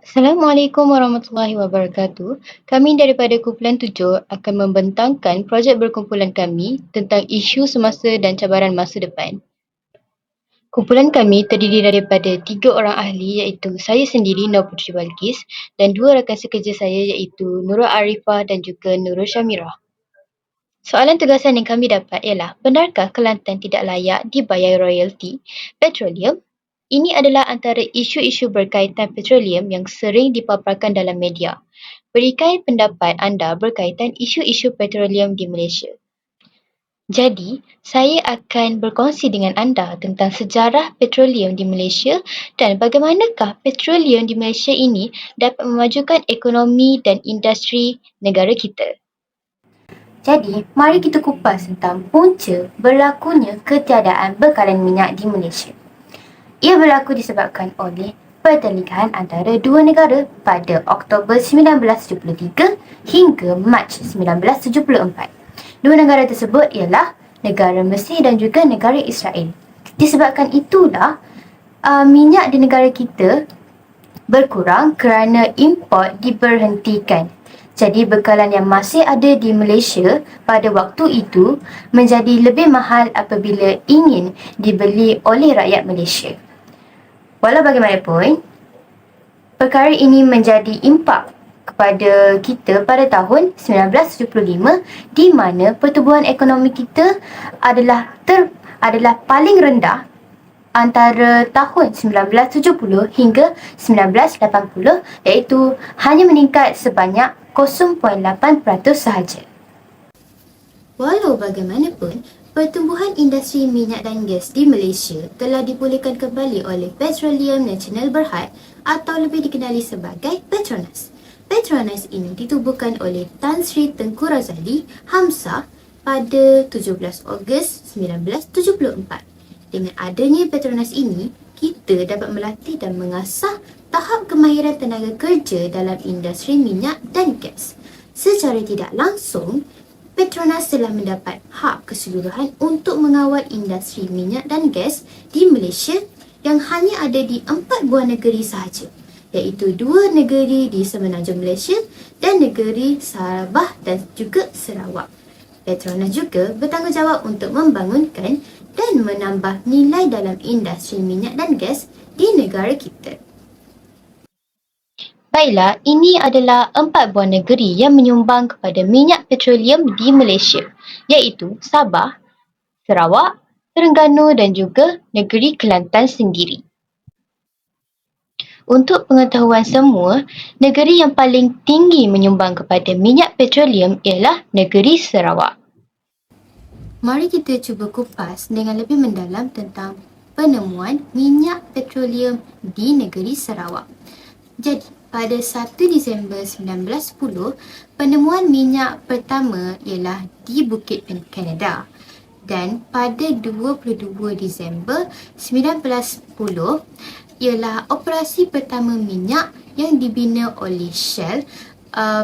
Assalamualaikum warahmatullahi wabarakatuh. Kami daripada Kumpulan 7 akan membentangkan projek berkumpulan kami tentang isu semasa dan cabaran masa depan. Kumpulan kami terdiri daripada 3 orang ahli iaitu saya sendiri Nur Putri Balkis dan 2 rakan sekerja saya iaitu Nurul Arifah dan juga Nurul Syamirah. Soalan tugasan yang kami dapat ialah, benarkah Kelantan tidak layak dibayar royalti petroleum? Ini adalah antara isu-isu berkaitan petroleum yang sering dipaparkan dalam media. Berikan pendapat anda berkaitan isu-isu petroleum di Malaysia. Jadi, saya akan berkongsi dengan anda tentang sejarah petroleum di Malaysia dan bagaimanakah petroleum di Malaysia ini dapat memajukan ekonomi dan industri negara kita. Jadi, mari kita kupas tentang punca berlakunya ketiadaan bekalan minyak di Malaysia. Ia berlaku disebabkan oleh pertelingkahan antara dua negara pada Oktober 1973 hingga Mac 1974. Dua negara tersebut ialah negara Mesir dan juga negara Israel. Disebabkan itulah minyak di negara kita berkurang kerana import diberhentikan. Jadi bekalan yang masih ada di Malaysia pada waktu itu menjadi lebih mahal apabila ingin dibeli oleh rakyat Malaysia. Walau bagaimanapun, perkara ini menjadi impak kepada kita pada tahun 1975 di mana pertumbuhan ekonomi kita adalah paling rendah antara tahun 1970 hingga 1980 iaitu hanya meningkat sebanyak 0.8% sahaja. Walau bagaimanapun, pertumbuhan industri minyak dan gas di Malaysia telah dipulihkan kembali oleh Petroleum Nasional Berhad atau lebih dikenali sebagai Petronas. Petronas ini ditubuhkan oleh Tan Sri Tengku Razali Hamzah pada 17 Ogos 1974. Dengan adanya Petronas ini, kita dapat melatih dan mengasah tahap kemahiran tenaga kerja dalam industri minyak dan gas. Secara tidak langsung, Petronas telah mendapat hak keseluruhan untuk mengawal industri minyak dan gas di Malaysia yang hanya ada di 4 buah negeri sahaja, iaitu 2 negeri di semenanjung Malaysia dan negeri Sabah dan juga Sarawak. Petronas juga bertanggungjawab untuk membangunkan dan menambah nilai dalam industri minyak dan gas di negara kita. Baiklah, ini adalah 4 buah negeri yang menyumbang kepada minyak petroleum di Malaysia, iaitu Sabah, Sarawak, Terengganu dan juga negeri Kelantan sendiri. Untuk pengetahuan semua, negeri yang paling tinggi menyumbang kepada minyak petroleum ialah negeri Sarawak. Mari kita cuba kupas dengan lebih mendalam tentang penemuan minyak petroleum di negeri Sarawak. Jadi, pada 1 Disember 1910, penemuan minyak pertama ialah di Bukit Kanada. Dan pada 22 Disember 1910 ialah operasi pertama minyak yang dibina oleh Shell.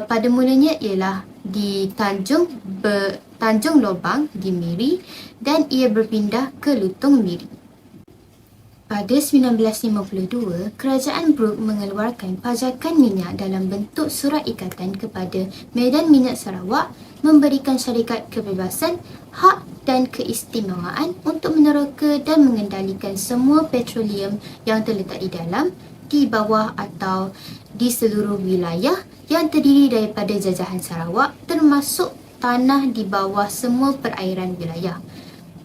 Pada mulanya ialah di Tanjung Lobang di Miri dan ia berpindah ke Lutung Miri. Pada 1952, Kerajaan Brooke mengeluarkan pajakan minyak dalam bentuk surat ikatan kepada Medan Minyak Sarawak memberikan syarikat kebebasan, hak dan keistimewaan untuk meneroka dan mengendalikan semua petroleum yang terletak di dalam, di bawah atau di seluruh wilayah yang terdiri daripada jajahan Sarawak termasuk tanah di bawah semua perairan wilayah.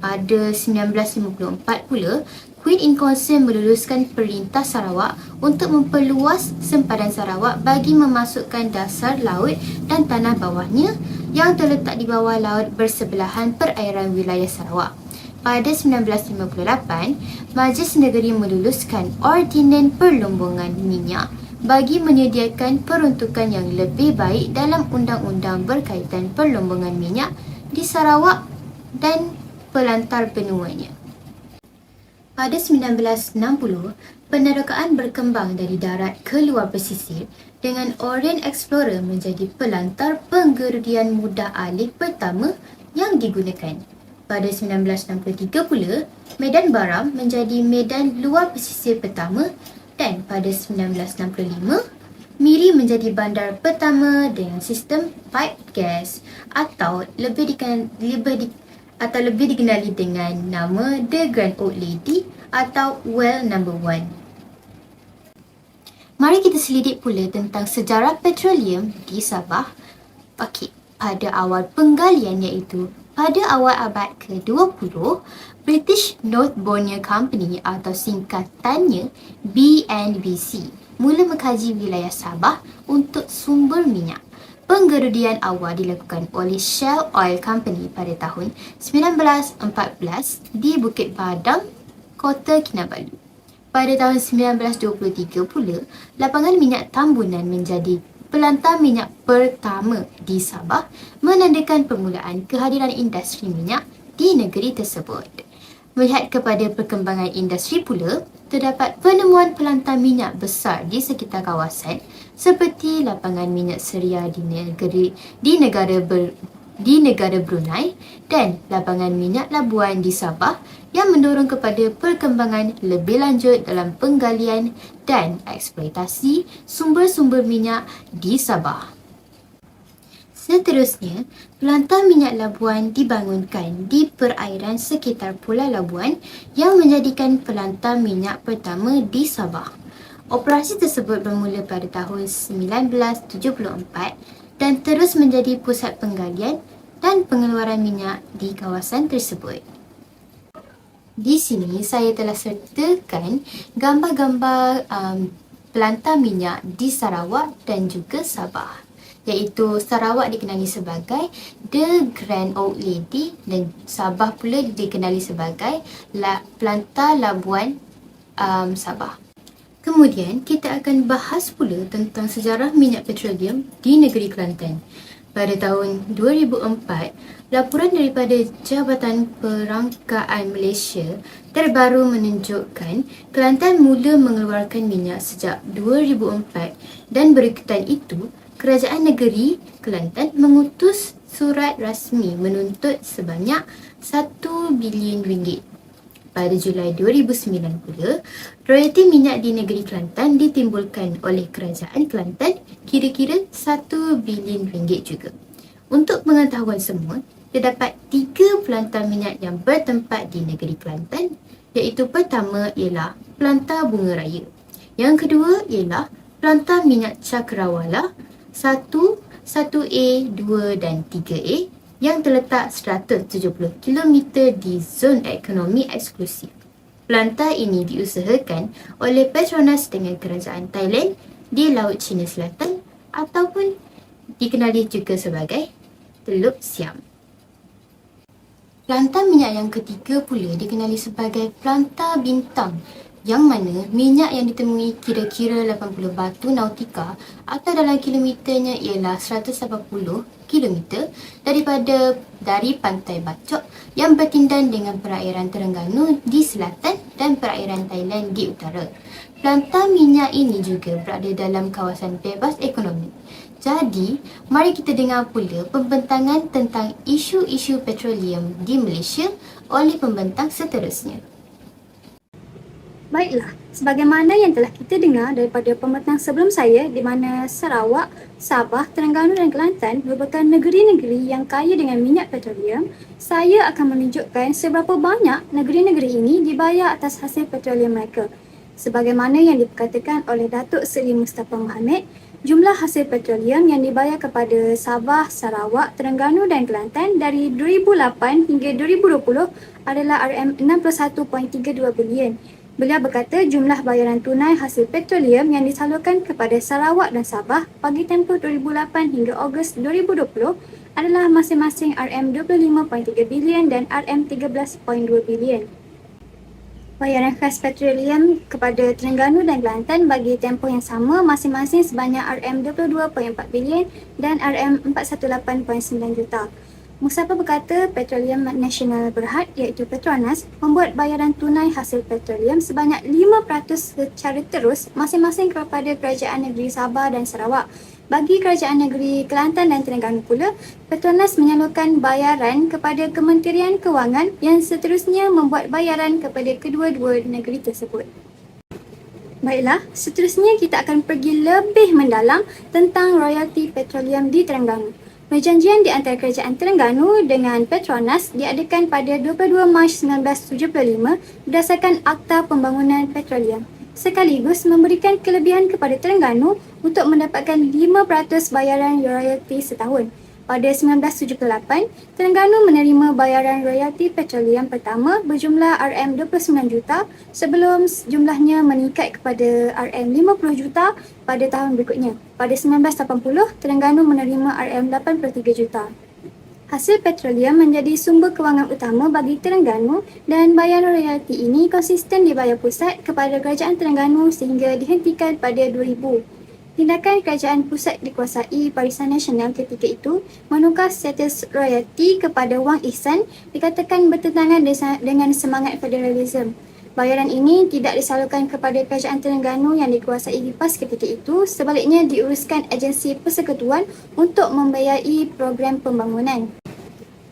Pada 1954 pula, Queen in Concern meluluskan Perintah Sarawak untuk memperluas sempadan Sarawak bagi memasukkan dasar laut dan tanah bawahnya yang terletak di bawah laut bersebelahan perairan wilayah Sarawak. Pada 1958, Majlis Negeri meluluskan Ordinan Perlumbungan Minyak bagi menyediakan peruntukan yang lebih baik dalam undang-undang berkaitan perlumbungan minyak di Sarawak dan pelantar benuanya. Pada 1960, penerokaan berkembang dari darat ke luar pesisir dengan Orient Explorer menjadi pelantar penggerudian mudah alih pertama yang digunakan. Pada 1963 pula, Medan Baram menjadi medan luar pesisir pertama dan pada 1965, Miri menjadi bandar pertama dengan sistem pipe gas atau lebih dikenali dengan nama The Grand Old Lady atau Well Number 1. Mari kita selidik pula tentang sejarah petroleum di Sabah. Okey, pada awal penggalian iaitu pada awal abad ke-20, British North Borneo Company atau singkatannya BNBC mula mengkaji wilayah Sabah untuk sumber minyak. Penggerudian awal dilakukan oleh Shell Oil Company pada tahun 1914 di Bukit Badang, Kota Kinabalu. Pada tahun 1923 pula, lapangan minyak Tambunan menjadi pelantar minyak pertama di Sabah, menandakan permulaan kehadiran industri minyak di negeri tersebut. Melihat kepada perkembangan industri pula, terdapat penemuan pelantar minyak besar di sekitar kawasan seperti lapangan minyak Seria di negara Brunei dan lapangan minyak Labuan di Sabah yang mendorong kepada perkembangan lebih lanjut dalam penggalian dan eksploitasi sumber-sumber minyak di Sabah. Seterusnya, pelantar minyak Labuan dibangunkan di perairan sekitar Pulau Labuan yang menjadikan pelantar minyak pertama di Sabah. Operasi tersebut bermula pada tahun 1974 dan terus menjadi pusat penggalian dan pengeluaran minyak di kawasan tersebut. Di sini saya telah sertakan gambar-gambar pelantar minyak di Sarawak dan juga Sabah, iaitu Sarawak dikenali sebagai The Grand Old Lady dan Sabah pula dikenali sebagai Pelantar Labuan Sabah. Kemudian kita akan bahas pula tentang sejarah minyak petroleum di negeri Kelantan. Pada tahun 2004, laporan daripada Jabatan Perangkaan Malaysia terbaru menunjukkan Kelantan mula mengeluarkan minyak sejak 2004 dan berikutan itu, Kerajaan Negeri Kelantan mengutus surat rasmi menuntut sebanyak RM1 bilion. Pada Julai 2009 pula, royalti minyak di negeri Kelantan ditimbulkan oleh Kerajaan Kelantan kira-kira RM1 bilion juga. Untuk pengetahuan semua, terdapat 3 pelantar minyak yang bertempat di negeri Kelantan, iaitu pertama ialah Pelantar Bunga Raya. Yang kedua ialah Pelantar Minyak Cakrawala 1, 1A, 2 dan 3A yang terletak 170 km di zon ekonomi eksklusif. Pelantar ini diusahakan oleh Petronas dengan kerajaan Thailand di Laut Cina Selatan ataupun dikenali juga sebagai Teluk Siam. Pelantar minyak yang ketiga pula dikenali sebagai Pelantar Bintang, yang mana minyak yang ditemui kira-kira 80 batu nautika atau dalam kilometernya ialah 180 km dari pantai Bacok yang bertindan dengan perairan Terengganu di selatan dan perairan Thailand di utara. Pelantar minyak ini juga berada dalam kawasan bebas ekonomi. Jadi, mari kita dengar pula pembentangan tentang isu-isu petroleum di Malaysia oleh pembentang seterusnya. Baiklah, sebagaimana yang telah kita dengar daripada pembentang sebelum saya di mana Sarawak, Sabah, Terengganu dan Kelantan merupakan negeri-negeri yang kaya dengan minyak petroleum, saya akan menunjukkan seberapa banyak negeri-negeri ini dibayar atas hasil petroleum mereka. Sebagaimana yang diperkatakan oleh Datuk Seri Mustafa Mohamed, jumlah hasil petroleum yang dibayar kepada Sabah, Sarawak, Terengganu dan Kelantan dari 2008 hingga 2020 adalah RM61.32 bilion. Beliau berkata jumlah bayaran tunai hasil petroleum yang disalurkan kepada Sarawak dan Sabah bagi tempoh 2008 hingga Ogos 2020 adalah masing-masing RM25.3 bilion dan RM13.2 bilion. Bayaran khas petroleum kepada Terengganu dan Kelantan bagi tempoh yang sama masing-masing sebanyak RM22.4 bilion dan RM418.9 juta. Mustafa berkata Petroleum Nasional Berhad iaitu Petronas membuat bayaran tunai hasil petroleum sebanyak 5% secara terus masing-masing kepada Kerajaan Negeri Sabah dan Sarawak. Bagi Kerajaan Negeri Kelantan dan Terengganu pula, Petronas menyalurkan bayaran kepada Kementerian Kewangan yang seterusnya membuat bayaran kepada kedua-dua negeri tersebut. Baiklah, seterusnya kita akan pergi lebih mendalam tentang royalti petroleum di Terengganu. Perjanjian di antara Kerajaan Terengganu dengan Petronas diadakan pada 22 Mac 1975 berdasarkan Akta Pembangunan Petroleum, sekaligus memberikan kelebihan kepada Terengganu untuk mendapatkan 5% bayaran royalti setahun. Pada 1978, Terengganu menerima bayaran royalti petroleum pertama berjumlah RM29 juta sebelum jumlahnya meningkat kepada RM50 juta pada tahun berikutnya. Pada 1980, Terengganu menerima RM83 juta. Hasil petroleum menjadi sumber kewangan utama bagi Terengganu dan bayaran royalti ini konsisten dibayar pusat kepada Kerajaan Terengganu sehingga dihentikan pada 2000. Tindakan kerajaan pusat dikuasai Barisan Nasional ketika itu menukar status royalti kepada wang ihsan dikatakan bertentangan dengan semangat federalisme. Bayaran ini tidak disalurkan kepada Kerajaan Terengganu yang dikuasai PAS ketika itu, sebaliknya diuruskan agensi persekutuan untuk membiayai program pembangunan.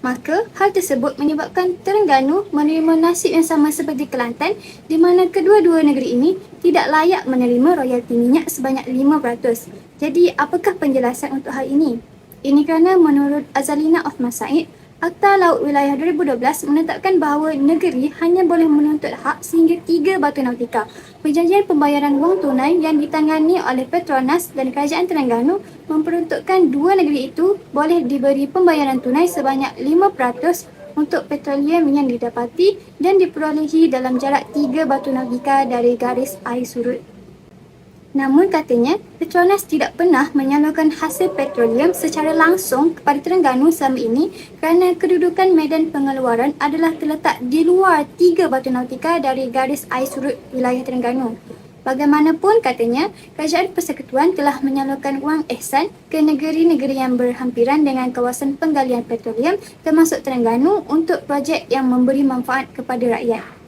Maka, hal tersebut menyebabkan Terengganu menerima nasib yang sama seperti Kelantan di mana kedua-dua negeri ini tidak layak menerima royalti minyak sebanyak 5%. Jadi, apakah penjelasan untuk hal ini? Ini kerana menurut Azalina Othman Said, Akta Laut Wilayah 2012 menetapkan bahawa negeri hanya boleh menuntut hak sehingga 3 batu nautika. Perjanjian pembayaran wang tunai yang ditangani oleh Petronas dan Kerajaan Terengganu memperuntukkan dua negeri itu boleh diberi pembayaran tunai sebanyak 5% untuk petroleum yang didapati dan diperolehi dalam jarak 3 batu nautika dari garis air surut. Namun katanya, Petronas tidak pernah menyalurkan hasil petroleum secara langsung kepada Terengganu selama ini kerana kedudukan medan pengeluaran adalah terletak di luar 3 batu nautika dari garis air surut wilayah Terengganu. Bagaimanapun katanya, Kerajaan Persekutuan telah menyalurkan wang ihsan ke negeri-negeri yang berhampiran dengan kawasan penggalian petroleum termasuk Terengganu untuk projek yang memberi manfaat kepada rakyat.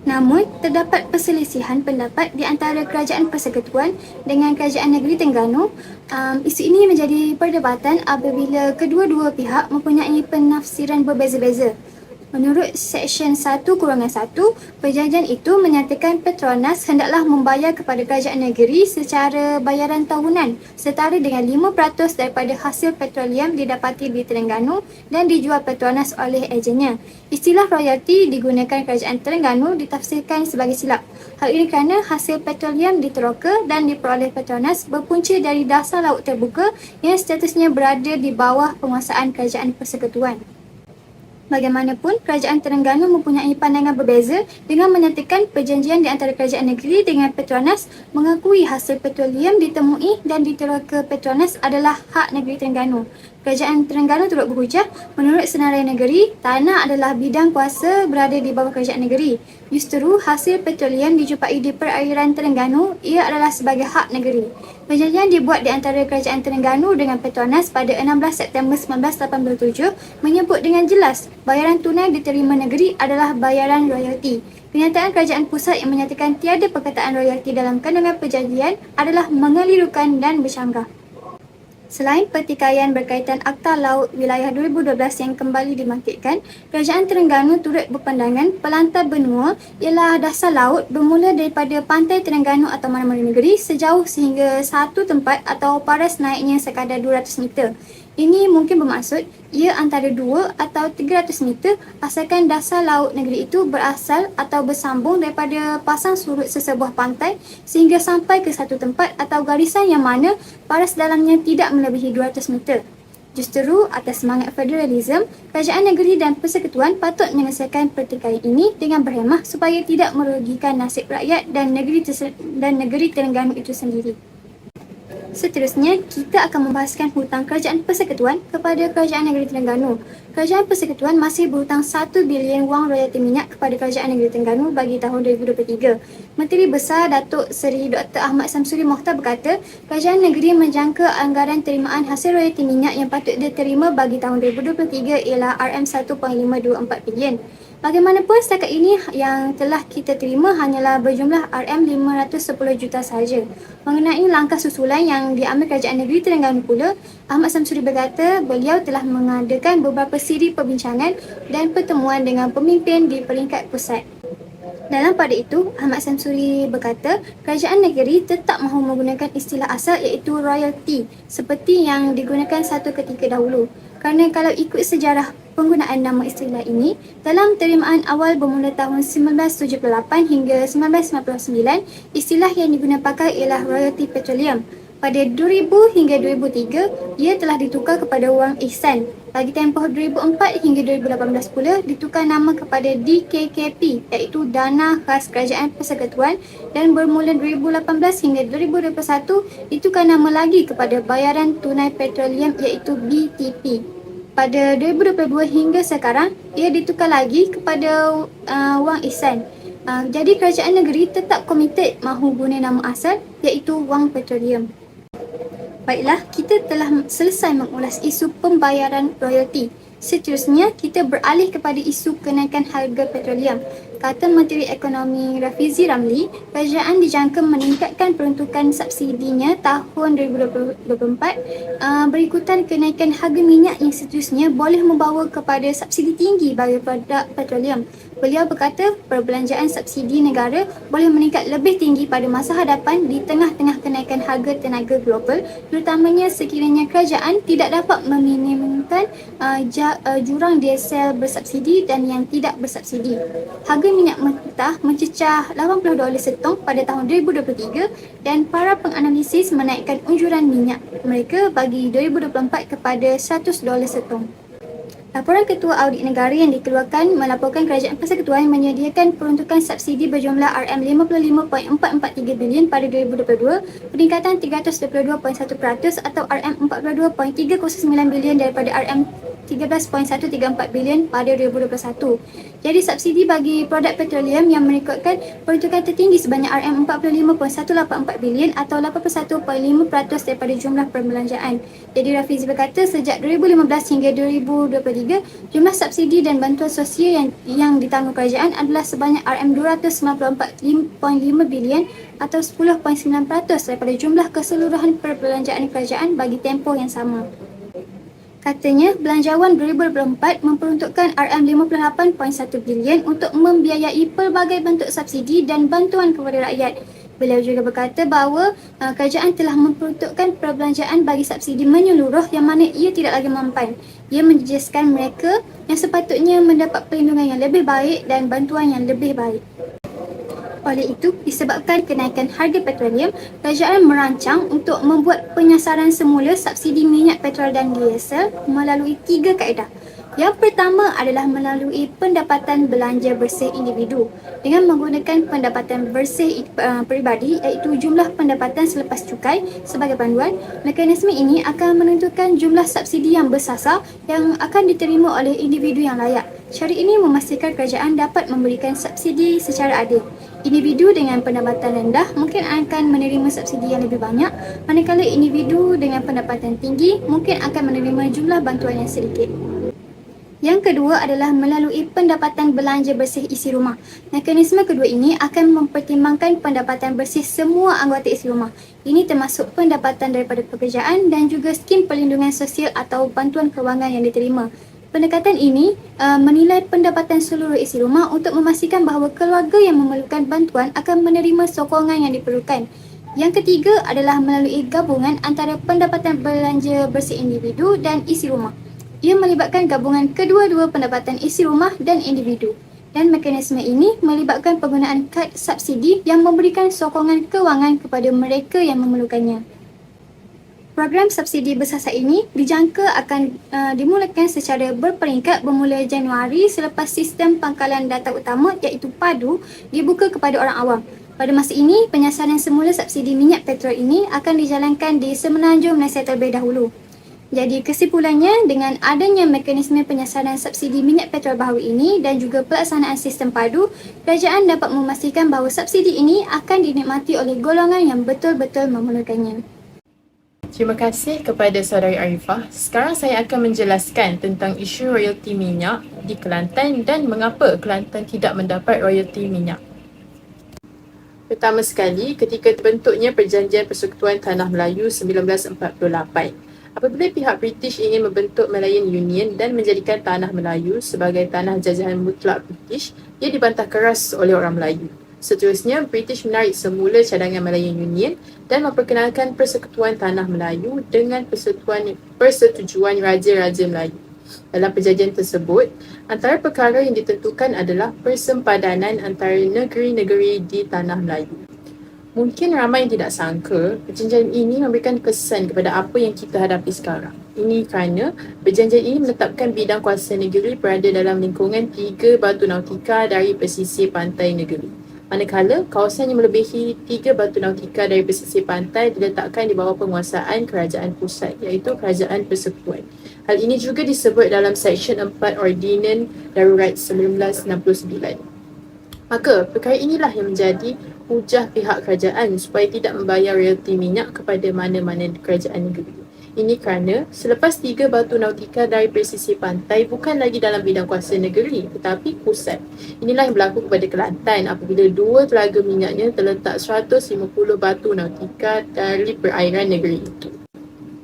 Namun, terdapat perselisihan pendapat di antara Kerajaan Persekutuan dengan Kerajaan Negeri Terengganu. Isu ini menjadi perdebatan apabila kedua-dua pihak mempunyai penafsiran berbeza-beza. Menurut Seksyen 1-1, perjanjian itu menyatakan Petronas hendaklah membayar kepada kerajaan negeri secara bayaran tahunan setara dengan 5% daripada hasil petroleum didapati di Terengganu dan dijual Petronas oleh ejennya. Istilah royalti digunakan kerajaan Terengganu ditafsirkan sebagai silap. Hal ini kerana hasil petroleum diteroka dan diperoleh Petronas berpunca dari dasar laut terbuka yang statusnya berada di bawah penguasaan Kerajaan Persekutuan. Bagaimanapun, Kerajaan Terengganu mempunyai pandangan berbeza dengan menyatakan perjanjian di antara kerajaan negeri dengan Petronas mengakui hasil petroleum ditemui dan diteroka Petronas adalah hak negeri Terengganu. Kerajaan Terengganu turut berhujah, menurut senarai negeri, tanah adalah bidang kuasa berada di bawah kerajaan negeri. Justru, hasil petroleum dijumpai di perairan Terengganu, ia adalah sebagai hak negeri. Perjanjian dibuat di antara Kerajaan Terengganu dengan Petronas pada 16 September 1987 menyebut dengan jelas bayaran tunai diterima negeri adalah bayaran royalti. Kenyataan kerajaan pusat yang menyatakan tiada perkataan royalti dalam kandungan perjanjian adalah mengelirukan dan bercanggah. Selain pertikaian berkaitan Akta Laut Wilayah 2012 yang kembali dibangkitkan, Kerajaan Terengganu turut berpandangan pelantar benua ialah dasar laut bermula daripada pantai Terengganu atau mana-mana negeri sejauh sehingga satu tempat atau paras naiknya sekadar 200 meter. Ini mungkin bermaksud ia antara 2 atau 300 meter asalkan dasar laut negeri itu berasal atau bersambung daripada pasang surut sesebuah pantai sehingga sampai ke satu tempat atau garisan yang mana paras dalamnya tidak melebihi 200 meter. Justru atas semangat federalisme, kerajaan negeri dan persekutuan patut menyelesaikan pertikaian ini dengan berhemah supaya tidak merugikan nasib rakyat dan negeri Terengganu itu sendiri. Seterusnya, kita akan membahaskan hutang Kerajaan Persekutuan kepada Kerajaan Negeri Terengganu. Kerajaan Persekutuan masih berhutang 1 bilion wang royalti minyak kepada Kerajaan Negeri Terengganu bagi tahun 2023. Menteri Besar Datuk Seri Dr. Ahmad Samsuri Mohtar berkata, Kerajaan Negeri menjangka anggaran terimaan hasil royalti minyak yang patut diterima bagi tahun 2023 ialah RM1.524 bilion. Bagaimanapun setakat ini yang telah kita terima hanyalah berjumlah RM510 juta sahaja. Mengenai langkah susulan yang diambil Kerajaan Negeri Terengganu pula, Ahmad Samsuri berkata beliau telah mengadakan beberapa siri perbincangan dan pertemuan dengan pemimpin di peringkat pusat. Dalam pada itu, Ahmad Samsuri berkata, kerajaan negeri tetap mahu menggunakan istilah asal iaitu royalty seperti yang digunakan satu ketika dahulu. Kerana kalau ikut sejarah penggunaan nama istilah ini, dalam terimaan awal bermula tahun 1978 hingga 1999, istilah yang digunakan pakai ialah royalty petroleum. Pada 2000 hingga 2003, ia telah ditukar kepada wang ihsan. Bagi tempoh 2004 hingga 2018 pula ditukar nama kepada DKKP iaitu Dana Khas Kerajaan Persekutuan, dan bermula 2018 hingga 2021 ditukar nama lagi kepada Bayaran Tunai Petroleum iaitu BTP. Pada 2022 hingga sekarang ia ditukar lagi kepada wang ihsan. Jadi kerajaan negeri tetap komited mahu guna nama asal iaitu wang petroleum. Baiklah, kita telah selesai mengulas isu pembayaran royalti. Seterusnya, kita beralih kepada isu kenaikan harga petroleum. Kata Menteri Ekonomi Rafizi Ramli, kerajaan dijangka meningkatkan peruntukan subsidinya tahun 2024 berikutan kenaikan harga minyak yang seterusnya boleh membawa kepada subsidi tinggi bagi produk petroleum. Beliau berkata perbelanjaan subsidi negara boleh meningkat lebih tinggi pada masa hadapan di tengah-tengah kenaikan harga tenaga global, terutamanya sekiranya kerajaan tidak dapat meminimumkan jurang diesel bersubsidi dan yang tidak bersubsidi. Harga minyak mentah mencecah $80 setong pada tahun 2023 dan para penganalisis menaikkan unjuran minyak mereka bagi 2024 kepada $100 setong. Laporan Ketua Audit Negara yang dikeluarkan melaporkan Kerajaan Persekutuan menyediakan peruntukan subsidi berjumlah RM55.443 bilion pada 2022, peningkatan 322.1% atau RM42.309 bilion daripada RM13.134 bilion pada 2021. Jadi subsidi bagi produk petroleum yang merekodkan peruntukan tertinggi sebanyak RM45.184 bilion atau 81.5% daripada jumlah perbelanjaan. Jadi Rafizi berkata sejak 2015 hingga 2023, jumlah subsidi dan bantuan sosial yang ditanggung kerajaan adalah sebanyak RM294.5 bilion atau 10.9% daripada jumlah keseluruhan perbelanjaan kerajaan bagi tempoh yang sama. Katanya, Belanjawan 2024 memperuntukkan RM58.1 bilion untuk membiayai pelbagai bentuk subsidi dan bantuan kepada rakyat. Beliau juga berkata bahawa kerajaan telah memperuntukkan perbelanjaan bagi subsidi menyeluruh yang mana ia tidak lagi mempan. Ia menjejaskan mereka yang sepatutnya mendapat perlindungan yang lebih baik dan bantuan yang lebih baik. Oleh itu, disebabkan kenaikan harga petroleum, kerajaan merancang untuk membuat penyasaran semula subsidi minyak petrol dan diesel melalui 3 kaedah. Yang pertama adalah melalui pendapatan belanja bersih individu dengan menggunakan pendapatan bersih peribadi iaitu jumlah pendapatan selepas cukai sebagai panduan. Mekanisme ini akan menentukan jumlah subsidi yang bersasar yang akan diterima oleh individu yang layak. Cara ini memastikan kerajaan dapat memberikan subsidi secara adil. Individu dengan pendapatan rendah mungkin akan menerima subsidi yang lebih banyak, manakala individu dengan pendapatan tinggi mungkin akan menerima jumlah bantuan yang sedikit. Yang kedua adalah melalui pendapatan belanja bersih isi rumah. Mekanisme kedua ini akan mempertimbangkan pendapatan bersih semua anggota isi rumah. Ini termasuk pendapatan daripada pekerjaan dan juga skim perlindungan sosial atau bantuan kewangan yang diterima. Pendekatan ini menilai pendapatan seluruh isi rumah untuk memastikan bahawa keluarga yang memerlukan bantuan akan menerima sokongan yang diperlukan. Yang ketiga adalah melalui gabungan antara pendapatan belanja bersih individu dan isi rumah. Ia melibatkan gabungan kedua-dua pendapatan isi rumah dan individu. Dan mekanisme ini melibatkan penggunaan kad subsidi yang memberikan sokongan kewangan kepada mereka yang memerlukannya. Program subsidi bersasar ini dijangka akan dimulakan secara berperingkat bermula Januari selepas sistem pangkalan data utama iaitu PADU dibuka kepada orang awam. Pada masa ini, penyasaran semula subsidi minyak petrol ini akan dijalankan di Semenanjung Malaysia terlebih dahulu. Jadi kesimpulannya, dengan adanya mekanisme penyasaran subsidi minyak petrol baharu ini dan juga pelaksanaan sistem PADU, kerajaan dapat memastikan bahawa subsidi ini akan dinikmati oleh golongan yang betul-betul memerlukannya. Terima kasih kepada Saudari Arifah. Sekarang saya akan menjelaskan tentang isu royalti minyak di Kelantan dan mengapa Kelantan tidak mendapat royalti minyak. Pertama sekali, ketika terbentuknya Perjanjian Persekutuan Tanah Melayu 1948, Apabila pihak British ingin membentuk Malayan Union dan menjadikan tanah Melayu sebagai tanah jajahan mutlak British, ia dibantah keras oleh orang Melayu. Seterusnya, British menarik semula cadangan Malayan Union dan memperkenalkan Persekutuan Tanah Melayu dengan persetujuan Raja-Raja Melayu. Dalam perjanjian tersebut, antara perkara yang ditentukan adalah persempadanan antara negeri-negeri di Tanah Melayu. Mungkin ramai yang tidak sangka, perjanjian ini memberikan kesan kepada apa yang kita hadapi sekarang. Ini kerana perjanjian ini menetapkan bidang kuasa negeri berada dalam lingkungan 3 batu nautika dari pesisir pantai negeri. Manakala, kawasan yang melebihi 3 batu nautika dari pesisir pantai diletakkan di bawah penguasaan kerajaan pusat, iaitu Kerajaan Persekutuan. Hal ini juga disebut dalam Seksyen 4 Ordinan Darurat 1969. Maka, perkara inilah yang menjadi hujah pihak kerajaan supaya tidak membayar royalti minyak kepada mana-mana kerajaan negeri. Ini kerana selepas 3 batu nautika dari pesisir pantai bukan lagi dalam bidang kuasa negeri tetapi pusat. Inilah yang berlaku kepada Kelantan apabila 2 telaga minyaknya terletak 150 batu nautika dari perairan negeri itu.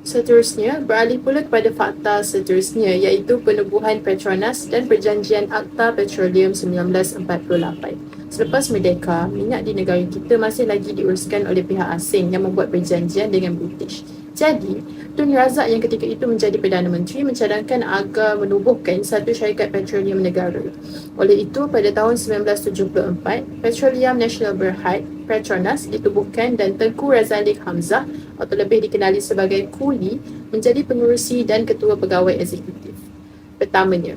Seterusnya, beralih pula kepada fakta seterusnya iaitu penubuhan Petronas dan Perjanjian Akta Petroleum 1948. Selepas merdeka, minyak di negara kita masih lagi diuruskan oleh pihak asing yang membuat perjanjian dengan British. Jadi, Tun Razak yang ketika itu menjadi Perdana Menteri mencadangkan agar menubuhkan satu syarikat petroleum negara. Oleh itu, pada tahun 1974, Petroleum Nasional Berhad, Petronas ditubuhkan dan Tengku Razalik Hamzah atau lebih dikenali sebagai Kuli menjadi pengurusi dan ketua pegawai eksekutif. Pertamanya,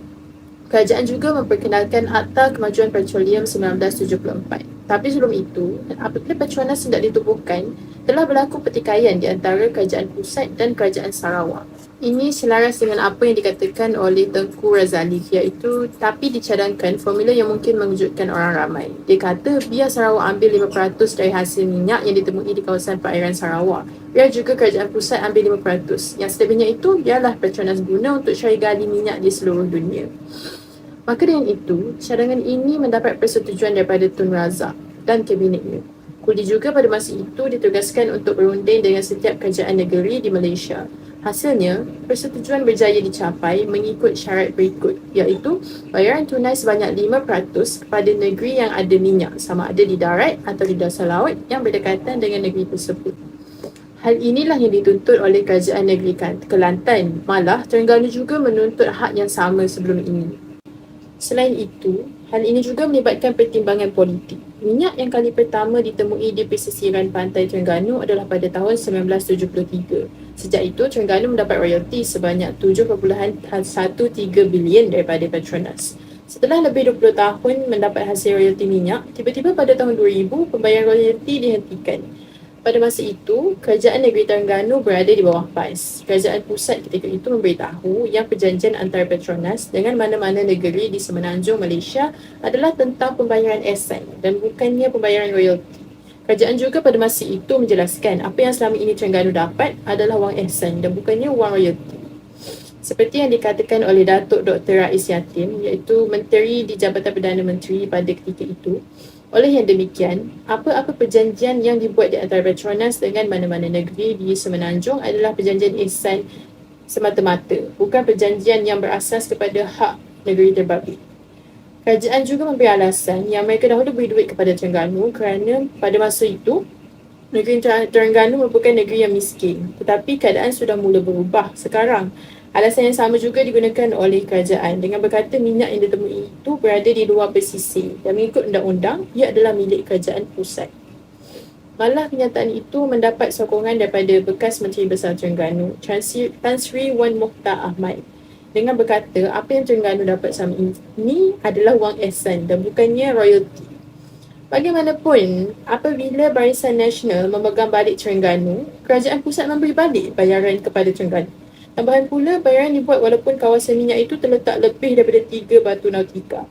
kerajaan juga memperkenalkan Akta Kemajuan Petroleum 1974. Tapi sebelum itu, apabila Petronas hendak ditubuhkan, telah berlaku pertikaian di antara kerajaan pusat dan kerajaan Sarawak. Ini selaras dengan apa yang dikatakan oleh Tengku Razali, iaitu tapi dicadangkan formula yang mungkin mengejutkan orang ramai. Dia kata biar Sarawak ambil 5% dari hasil minyak yang ditemui di kawasan perairan Sarawak. Biar juga kerajaan pusat ambil 5%. Yang selebihnya itu biarlah Petronas guna untuk cari gali minyak di seluruh dunia. Maka dengan itu, cadangan ini mendapat persetujuan daripada Tun Razak dan kabinetnya. Kuli juga pada masa itu ditugaskan untuk berunding dengan setiap kerajaan negeri di Malaysia. Hasilnya, persetujuan berjaya dicapai mengikut syarat berikut, iaitu bayaran tunai sebanyak 5% kepada negeri yang ada minyak, sama ada di darat atau di dasar laut yang berdekatan dengan negeri tersebut. Hal inilah yang dituntut oleh kerajaan negeri Kelantan. Malah, Terengganu juga menuntut hak yang sama sebelum ini. Selain itu, hal ini juga melibatkan pertimbangan politik. Minyak yang kali pertama ditemui di pesisiran pantai Terengganu adalah pada tahun 1973. Sejak itu, Terengganu mendapat royalti sebanyak 7.13 bilion daripada Petronas. Setelah lebih 20 tahun mendapat hasil royalti minyak, tiba-tiba pada tahun 2000, pembayaran royalti dihentikan. Pada masa itu, kerajaan negeri Terengganu berada di bawah PAS. Kerajaan pusat ketika itu memberitahu yang perjanjian antara Petronas dengan mana-mana negeri di semenanjung Malaysia adalah tentang pembayaran ehsan dan bukannya pembayaran royalti. Kerajaan juga pada masa itu menjelaskan apa yang selama ini Terengganu dapat adalah wang ehsan dan bukannya wang royalti. Seperti yang dikatakan oleh Datuk Dr. Rais Yatim, iaitu Menteri di Jabatan Perdana Menteri pada ketika itu, oleh yang demikian, apa-apa perjanjian yang dibuat di antara Petronas dengan mana-mana negeri di semenanjung adalah perjanjian ihsan semata-mata, bukan perjanjian yang berasas kepada hak negeri terbabit. Kerajaan juga memberi alasan yang mereka dahulu beri duit kepada Terengganu kerana pada masa itu, negeri Terengganu merupakan negeri yang miskin. Tetapi keadaan sudah mula berubah sekarang. Alasan yang sama juga digunakan oleh kerajaan dengan berkata minyak yang ditemui itu berada di luar pesisir dan mengikut undang-undang ia adalah milik kerajaan pusat. Malah kenyataan itu mendapat sokongan daripada bekas Menteri Besar Terengganu, Tan Sri Wan Mokhtar Ahmad, dengan berkata apa yang Terengganu dapat selama ini adalah wang ehsan dan bukannya royalti. Bagaimanapun, apabila Barisan Nasional memegang balik Terengganu, kerajaan pusat memberi balik bayaran kepada Terengganu. Tambahan pula, bayaran dibuat walaupun kawasan minyak itu terletak lebih daripada 3 batu nautika.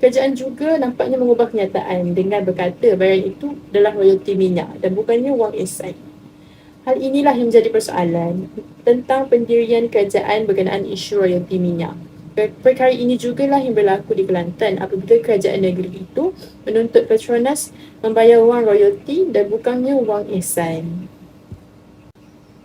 Kerajaan juga nampaknya mengubah kenyataan dengan berkata bayaran itu adalah royalti minyak dan bukannya wang ehsan. Hal inilah yang menjadi persoalan tentang pendirian kerajaan berkenaan isu royalti minyak. Perkara ini jugalah yang berlaku di Kelantan apabila kerajaan negeri itu menuntut Petronas membayar wang royalti dan bukannya wang ehsan.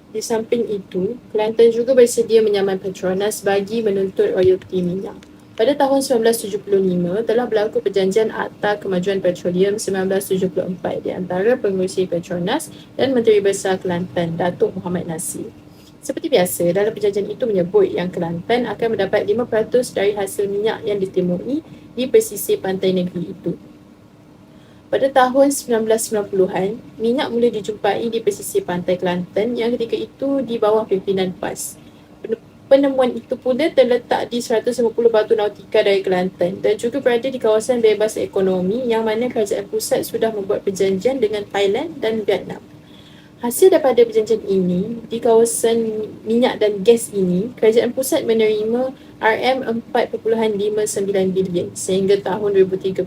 Di samping itu, Kelantan juga bersedia menyaman Petronas bagi menuntut royalti minyak. Pada tahun 1975, telah berlaku perjanjian Akta Kemajuan Petroleum 1974 di antara pengerusi Petronas dan Menteri Besar Kelantan, Datuk Muhammad Nasir. Seperti biasa, dalam perjanjian itu menyebut yang Kelantan akan mendapat 5% dari hasil minyak yang ditemui di pesisir pantai negeri itu. Pada tahun 1990-an, minyak mula dijumpai di pesisir pantai Kelantan yang ketika itu di bawah pimpinan PAS. Penemuan itu pula terletak di 150 batu nautika dari Kelantan dan juga berada di kawasan bebas ekonomi yang mana kerajaan pusat sudah membuat perjanjian dengan Thailand dan Vietnam. Hasil daripada perjanjian ini, di kawasan minyak dan gas ini, kerajaan pusat menerima RM4.59 bilion sehingga tahun 2013.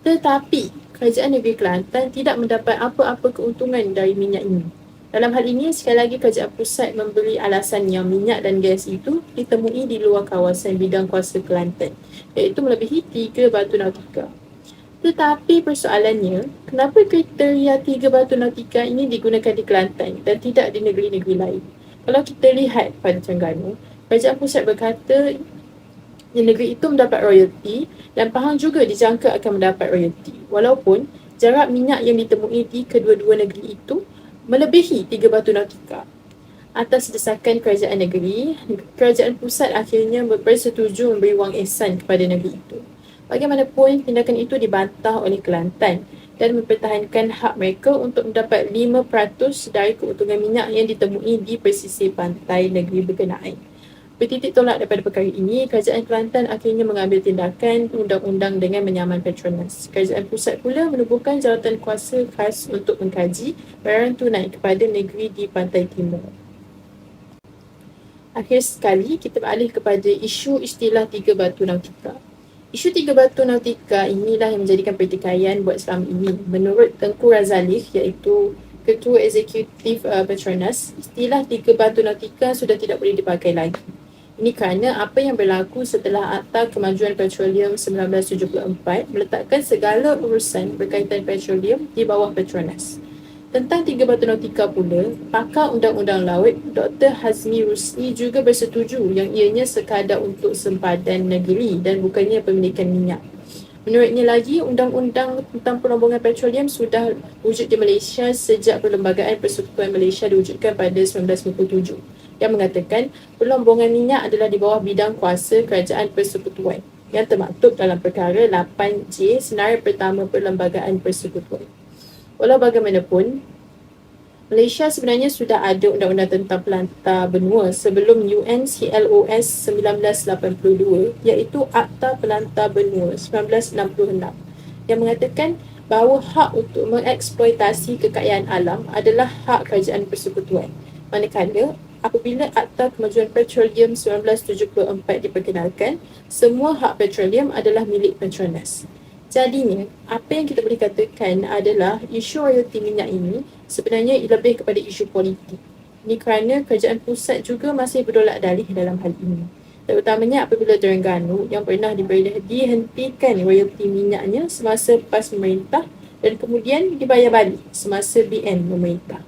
Tetapi, kerajaan negeri Kelantan tidak mendapat apa-apa keuntungan dari minyak ini. Dalam hal ini, sekali lagi kerajaan pusat memberi alasan yang minyak dan gas itu ditemui di luar kawasan bidang kuasa Kelantan, iaitu melebihi 3 batu nautika. Tetapi persoalannya, kenapa kriteria 3 batu nautika ini digunakan di Kelantan dan tidak di negeri-negeri lain? Kalau kita lihat pada Terengganu, kerajaan pusat berkata yang negeri itu mendapat royalti dan Pahang juga dijangka akan mendapat royalti. Walaupun jarak minyak yang ditemui di kedua-dua negeri itu melebihi 3 batu nautika. Atas desakan kerajaan negeri, kerajaan pusat akhirnya bersetuju memberi wang ihsan kepada negeri itu. Bagaimanapun, tindakan itu dibantah oleh Kelantan dan mempertahankan hak mereka untuk mendapat 5% dari keuntungan minyak yang ditemui di pesisir pantai negeri berkenaan. Bertitik tolak daripada perkara ini, kerajaan Kelantan akhirnya mengambil tindakan undang-undang dengan menyaman Petronas. Kerajaan pusat pula menubuhkan jawatan kuasa khas untuk mengkaji bayaran tunai kepada negeri di pantai timur. Akhir sekali, kita beralih kepada isu istilah 3 batu nautika. Isu 3 batu nautika inilah yang menjadikan pertikaian buat selama ini. Menurut Tengku Razalih, iaitu Ketua Eksekutif Petronas, istilah 3 batu nautika sudah tidak boleh dipakai lagi. Ini kerana apa yang berlaku setelah Akta Kemajuan Petroleum 1974 meletakkan segala urusan berkaitan petroleum di bawah Petronas. Tentang 3 batu nautika pula, pakar Undang-Undang Laut Dr. Hazmi Rusli juga bersetuju yang ianya sekadar untuk sempadan negeri dan bukannya pemilikan minyak. Menurutnya lagi, Undang-Undang tentang Perlombongan Petroleum sudah wujud di Malaysia sejak Perlembagaan Persekutuan Malaysia diwujudkan pada 1957 yang mengatakan perlombongan minyak adalah di bawah bidang kuasa Kerajaan Persekutuan yang termaktub dalam perkara 8J Senarai Pertama Perlembagaan Persekutuan. Walau bagaimanapun, Malaysia sebenarnya sudah ada undang-undang tentang pelantar benua sebelum UNCLOS 1982 iaitu Akta Pelantar Benua 1966 yang mengatakan bahawa hak untuk mengeksploitasi kekayaan alam adalah hak kerajaan persekutuan. Manakala apabila Akta Kemajuan Petroleum 1974 diperkenalkan, semua hak petroleum adalah milik Petronas. Jadinya, apa yang kita boleh katakan adalah isu royalti minyak ini sebenarnya lebih kepada isu politik. Ini kerana kerajaan pusat juga masih berdolak dalih dalam hal ini. Terutamanya apabila Terengganu yang pernah dihentikan royalti minyaknya semasa PAS memerintah dan kemudian dibayar balik semasa BN memerintah.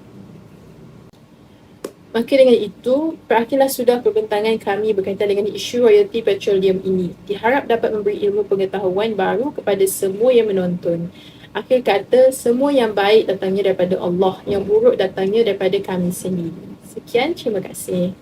Maka dengan itu, berakhirlah sudah perbincangan kami berkaitan dengan isu royalti petroleum ini. Diharap dapat memberi ilmu pengetahuan baru kepada semua yang menonton. Akhir kata, semua yang baik datangnya daripada Allah, yang buruk datangnya daripada kami sendiri. Sekian, terima kasih.